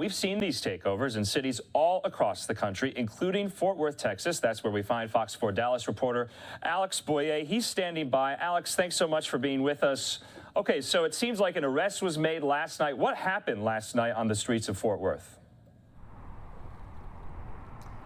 we've seen these takeovers in cities all across the country, including Fort Worth, Texas. That's where we find Fox 4 Dallas reporter Alex Boyer. He's standing by. Alex, thanks so much for being with us. Okay, so it seems like an arrest was made last night. What happened last night on the streets of Fort Worth?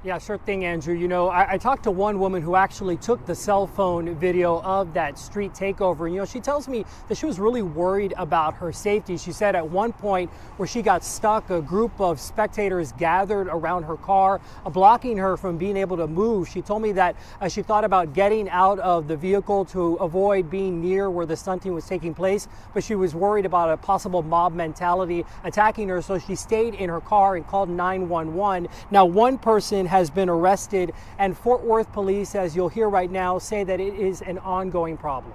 Yeah, sure thing, Andrew. You know, I talked to one woman who actually took the cell phone video of that street takeover. You know, she tells me that she was really worried about her safety. She said at one point where she got stuck, a group of spectators gathered around her car, blocking her from being able to move. She told me that she thought about getting out of the vehicle to avoid being near where the stunting was taking place, but she was worried about a possible mob mentality attacking her, so she stayed in her car and called 911. Now, one person has been arrested, and Fort Worth police, as you'll hear right now, say that it is an ongoing problem.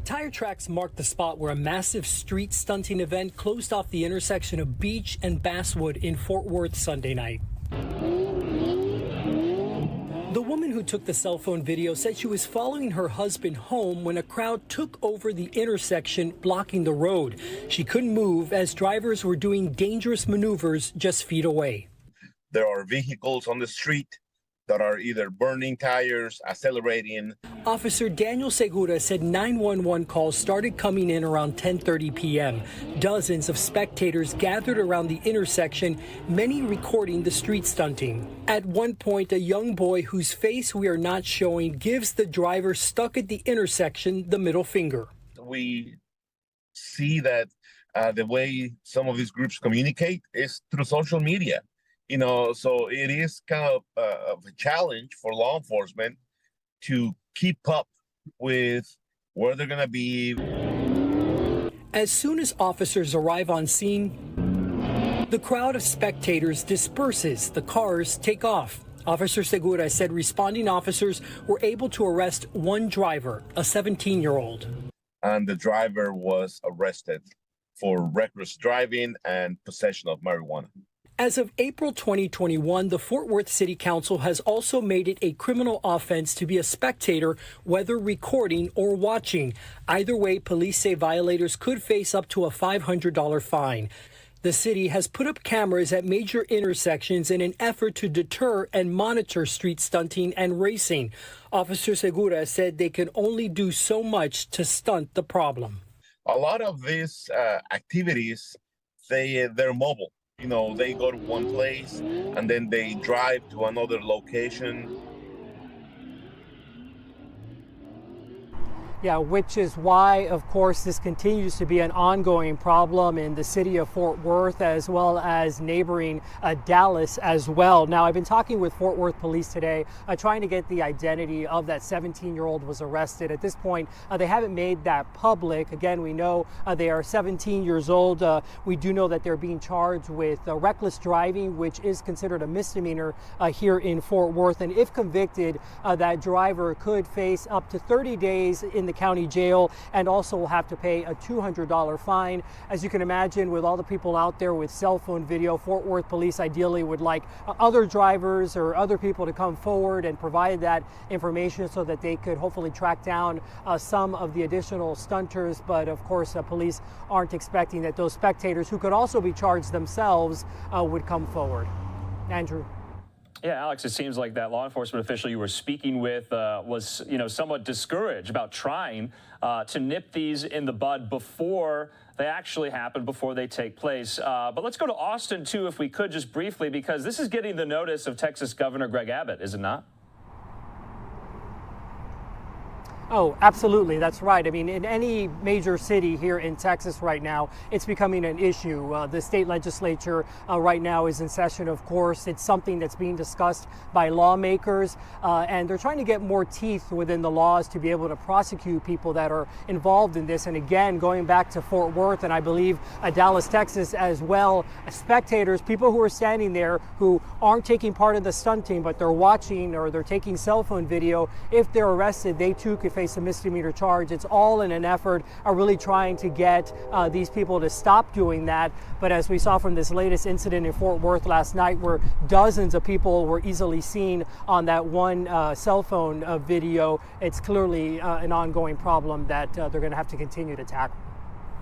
Tire tracks marked the spot where a massive street stunting event closed off the intersection of Beach and Basswood in Fort Worth Sunday night. The woman who took the cell phone video said she was following her husband home when a crowd took over the intersection, blocking the road. She couldn't move as drivers were doing dangerous maneuvers just feet away. There are vehicles on the street that are either burning tires, accelerating. Officer Daniel Segura said 911 calls started coming in around 10:30 p.m. Dozens of spectators gathered around the intersection, many recording the street stunting. At one point, a young boy whose face we are not showing gives the driver stuck at the intersection the middle finger. We see that the way some of these groups communicate is through social media. You know, so it is kind of a challenge for law enforcement to keep up with where they're going to be. As soon as officers arrive on scene, the crowd of spectators disperses. The cars take off. Officer Segura said responding officers were able to arrest one driver, a 17-year-old. And the driver was arrested for reckless driving and possession of marijuana. As of April 2021, the Fort Worth City Council has also made it a criminal offense to be a spectator, whether recording or watching. Either way, police say violators could face up to a $500 fine. The city has put up cameras at major intersections in an effort to deter and monitor street stunting and racing. Officer Segura said they can only do so much to stunt the problem. A lot of these activities, they're mobile. You know, they go to one place and then they drive to another location. Yeah, which is why, of course, this continues to be an ongoing problem in the city of Fort Worth as well as neighboring Dallas as well. Now, I've been talking with Fort Worth police today, trying to get the identity of that 17-year-old was arrested. At this point, they haven't made that public. Again, we know they are 17 years old. We do know that they're being charged with reckless driving, which is considered a misdemeanor here in Fort Worth. And if convicted, that driver could face up to 30 days in the county jail and also will have to pay a $200 fine. As you can imagine, with all the people out there with cell phone video, Fort Worth police ideally would like other drivers or other people to come forward and provide that information so that they could hopefully track down some of the additional stunters. But of course, police aren't expecting that those spectators, who could also be charged themselves, would come forward. Andrew. Yeah, Alex, it seems like that law enforcement official you were speaking with was, somewhat discouraged about trying to nip these in the bud before they actually happen, before they take place. But let's go to Austin, too, if we could, just briefly, because this is getting the notice of Texas Governor Greg Abbott, is it not? Oh, absolutely. That's right. I mean, in any major city here in Texas right now, it's becoming an issue. The state legislature right now is in session, of course. It's something that's being discussed by lawmakers, and they're trying to get more teeth within the laws to be able to prosecute people that are involved in this. And again, going back to Fort Worth and I believe Dallas, Texas as well, spectators, people who are standing there who aren't taking part of the stunting, but they're watching or they're taking cell phone video, if they're arrested, they too could face a misdemeanor charge. It's all in an effort of really trying to get these people to stop doing that. But as we saw from this latest incident in Fort Worth last night, where dozens of people were easily seen on that one cell phone video, it's clearly an ongoing problem that they're going to have to continue to tackle.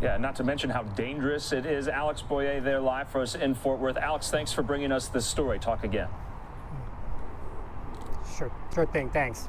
Yeah, not to mention how dangerous it is. Alex Boyer there live for us in Fort Worth. Alex, thanks for bringing us this story. Talk again. Sure thing. Thanks.